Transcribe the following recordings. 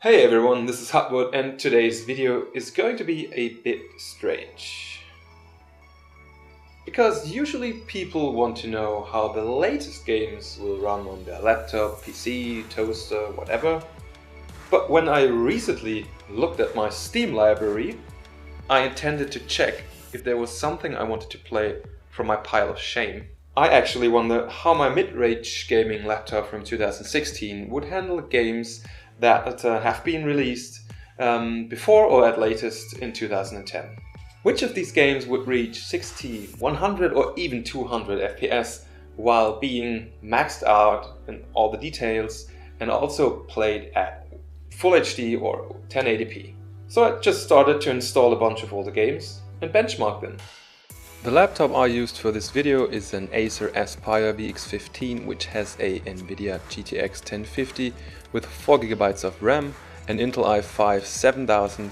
Hey everyone, this is Hubwood and today's video is going to be a bit strange. Because usually people want to know how the latest games will run on their laptop, PC, toaster, whatever. But when I recently looked at my Steam library, I intended to check if there was something I wanted to play from my pile of shame. I actually wonder how my mid-range gaming laptop from 2016 would handle games that have been released before or at latest in 2010. Which of these games would reach 60, 100 or even 200 FPS while being maxed out in all the details and also played at Full HD or 1080p. So I just started to install a bunch of older games and benchmark them. The laptop I used for this video is an ACER Aspire VX15, which has a Nvidia GTX 1050 with 4GB of RAM, an Intel i5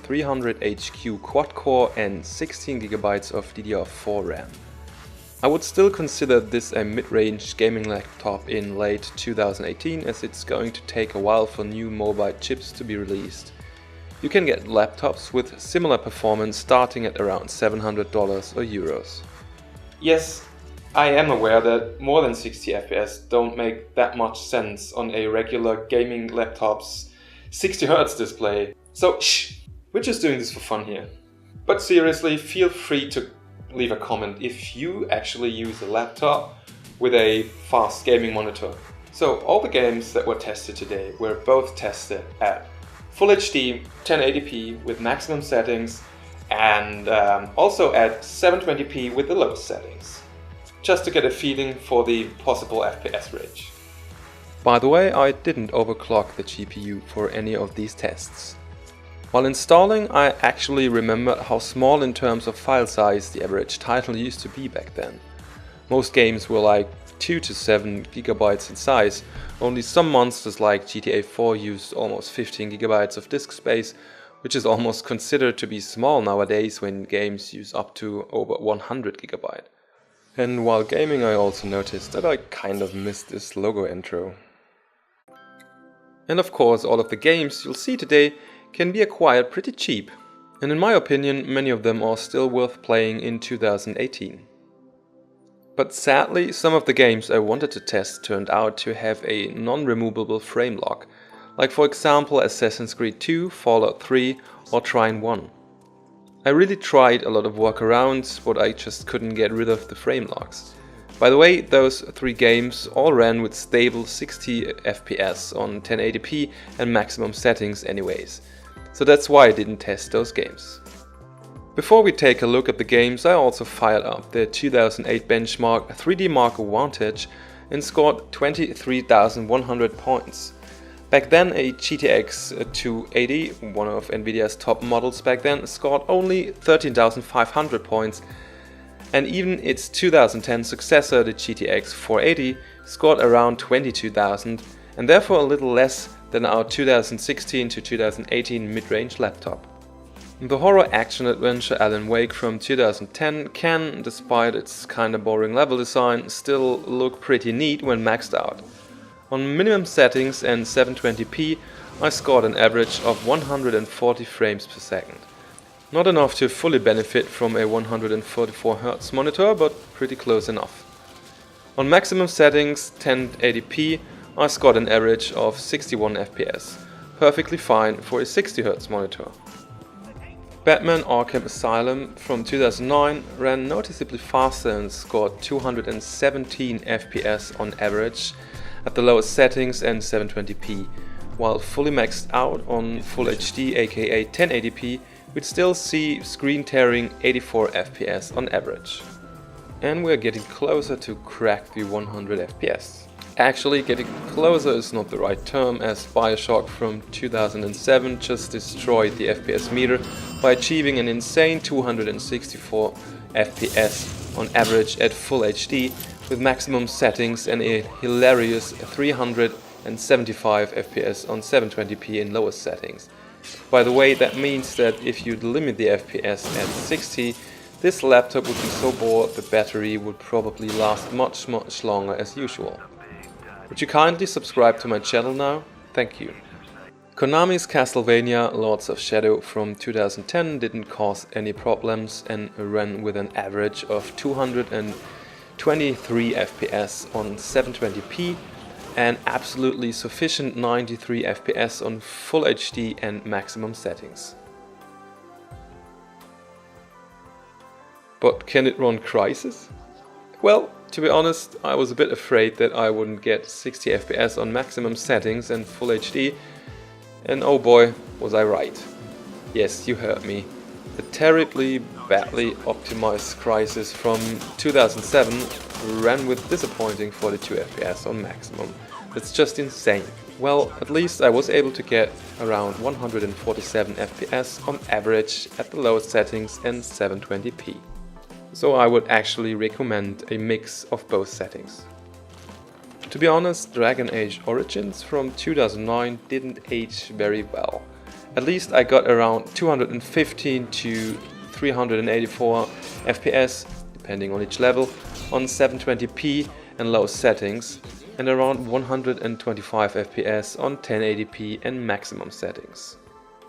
7300HQ quad-core and 16GB of DDR4 Ram. I would still consider this a mid-range gaming laptop in late 2018, as it's going to take a while for new mobile chips to be released. You can get laptops with similar performance starting at around $700 or euros. Yes, I am aware that more than 60 FPS don't make that much sense on a regular gaming laptop's 60Hz display. So we're just doing this for fun here. But seriously, feel free to leave a comment if you actually use a laptop with a fast gaming monitor. So all the games that were tested today were both tested at Full HD 1080p with maximum settings and also at 720p with the lowest settings, just to get a feeling for the possible FPS range. By the way, I didn't overclock the GPU for any of these tests. While installing, I actually remembered how small in terms of file size the average title used to be back then. Most games were like 2 to 7 GB in size. Only some monsters like GTA 4 used almost 15 GB of disk space, which is almost considered to be small nowadays when games use up to over 100 GB. And while gaming, I also noticed that I kind of missed this logo intro. And of course, all of the games you'll see today can be acquired pretty cheap, and in my opinion many of them are still worth playing in 2018. But sadly, some of the games I wanted to test turned out to have a non-removable frame lock, like for example Assassin's Creed 2, Fallout 3 or Trine 1. I really tried a lot of workarounds, but I just couldn't get rid of the frame locks. By the way, those 3 games all ran with stable 60 FPS on 1080p and maximum settings anyways, so that's why I didn't test those games. Before we take a look at the games, I also fired up the 2008 benchmark 3D Mark Vantage and scored 23,100 points. Back then a GTX 280, one of Nvidia's top models back then, scored only 13,500 points, and even its 2010 successor, the GTX 480, scored around 22,000 and therefore a little less than our 2016 to 2018 mid-range laptop. The horror action adventure Alan Wake from 2010 can, despite its kinda boring level design, still look pretty neat when maxed out. On minimum settings and 720p, I scored an average of 140 frames per second. Not enough to fully benefit from a 144Hz monitor, but pretty close enough. On maximum settings 1080p, I scored an average of 61 FPS, perfectly fine for a 60Hz monitor. Batman Arkham Asylum from 2009 ran noticeably faster and scored 217 FPS on average at the lowest settings and 720p, while fully maxed out on Full HD aka 1080p we'd still see screen tearing 84 FPS on average. And we're getting closer to crack the 100 FPS. Actually, getting closer is not the right term, as Bioshock from 2007 just destroyed the FPS meter by achieving an insane 264 FPS on average at Full HD with maximum settings and a hilarious 375 FPS on 720p in lowest settings. By the way, that means that if you'd limit the FPS at 60, this laptop would be so bored the battery would probably last much longer as usual. Would you kindly subscribe to my channel now? Thank you. Konami's Castlevania Lords of Shadow from 2010 didn't cause any problems and ran with an average of 223 FPS on 720p and absolutely sufficient 93 FPS on Full HD and maximum settings. But can it run Crysis? Well, to be honest, I was a bit afraid that I wouldn't get 60 FPS on maximum settings and Full HD, and oh boy, was I right. Yes, you heard me. The terribly badly optimized Crysis from 2007 ran with disappointing 42 FPS on maximum. That's just insane. Well, at least I was able to get around 147 FPS on average at the lowest settings and 720p. So I would actually recommend a mix of both settings. To be honest, Dragon Age Origins from 2009 didn't age very well. At least I got around 215 to 384 FPS, depending on each level, on 720p and low settings, and around 125 FPS on 1080p and maximum settings.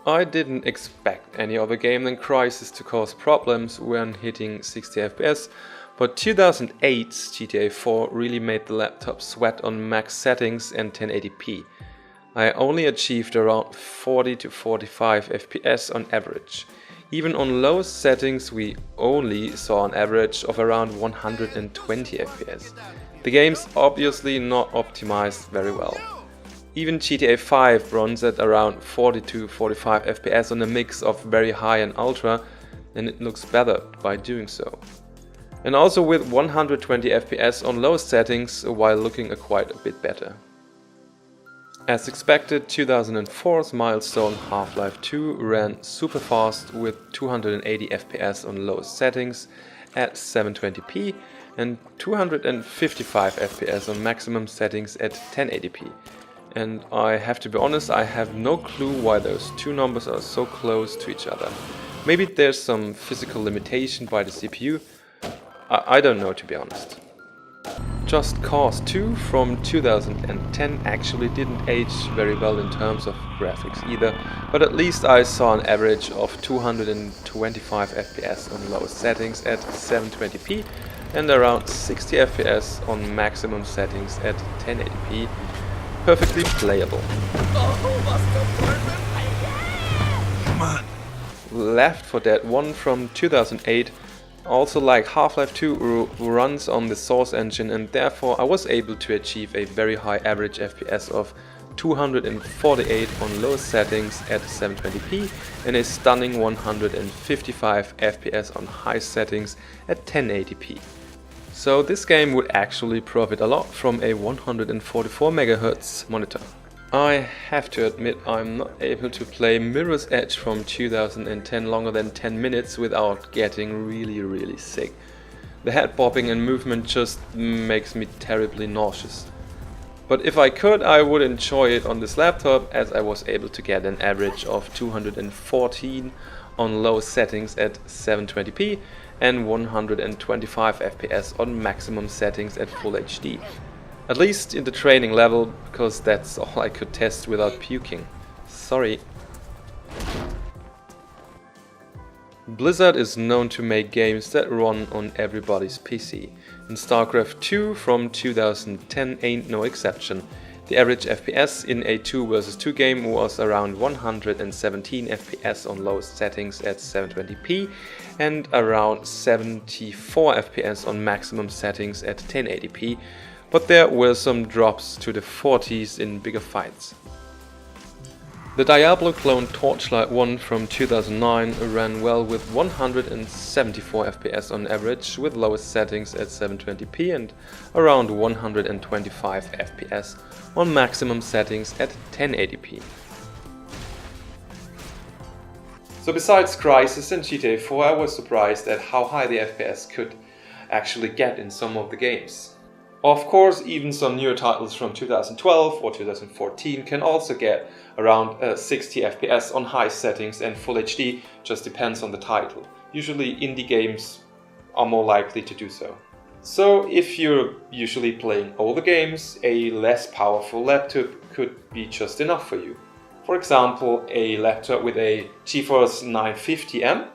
I didn't expect any other game than Crysis to cause problems when hitting 60 FPS, but 2008's GTA 4 really made the laptop sweat on max settings and 1080p. I only achieved around 40 to 45 FPS on average. Even on low settings we only saw an average of around 120 FPS. The game's obviously not optimized very well. Even GTA 5 runs at around 40 to 45 FPS on a mix of very high and ultra, and it looks better by doing so. And also with 120 FPS on low settings while looking quite a bit better. As expected, 2004's milestone Half-Life 2 ran super fast with 280 FPS on low settings at 720p and 255 FPS on maximum settings at 1080p. And I have to be honest, I have no clue why those two numbers are so close to each other. Maybe there's some physical limitation by the CPU. I don't know, to be honest. Just Cause 2 from 2010 actually didn't age very well in terms of graphics either, but at least I saw an average of 225 FPS on lowest settings at 720p and around 60 FPS on maximum settings at 1080p. Perfectly playable. Left 4 Dead 1 from 2008, also like Half-Life 2, runs on the Source engine, and therefore I was able to achieve a very high average FPS of 248 on low settings at 720p and a stunning 155 FPS on high settings at 1080p. So this game would actually profit a lot from a 144 MHz monitor. I have to admit I'm not able to play Mirror's Edge from 2010 longer than 10 minutes without getting really sick. The head bobbing and movement just makes me terribly nauseous. But if I could, I would enjoy it on this laptop, as I was able to get an average of 214 on low settings at 720p and 125 FPS on maximum settings at Full HD. At least in the training level, because that's all I could test without puking. Sorry. Blizzard is known to make games that run on everybody's PC, and StarCraft 2 from 2010 ain't no exception. The average FPS in a 2 vs 2 game was around 117 FPS on lowest settings at 720p and around 74 FPS on maximum settings at 1080p, but there were some drops to the 40s in bigger fights. The Diablo clone Torchlight 1 from 2009 ran well with 174 FPS on average with lowest settings at 720p and around 125 FPS on maximum settings at 1080p. So besides Crysis and GTA 4, I was surprised at how high the FPS could actually get in some of the games. Of course, even some newer titles from 2012 or 2014 can also get around 60 FPS on high settings and Full HD, just depends on the title. Usually indie games are more likely to do so. So if you're usually playing older games, a less powerful laptop could be just enough for you. For example, a laptop with a Geforce 950M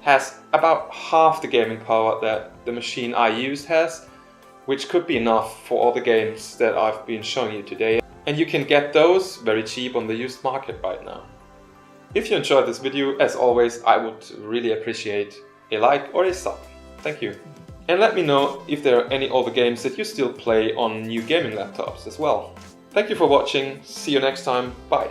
has about half the gaming power that the machine I used has, which could be enough for all the games that I've been showing you today. And you can get those very cheap on the used market right now. If you enjoyed this video, as always, I would really appreciate a like or a sub. Thank you. And let me know if there are any older games that you still play on new gaming laptops as well. Thank you for watching, see you next time, bye.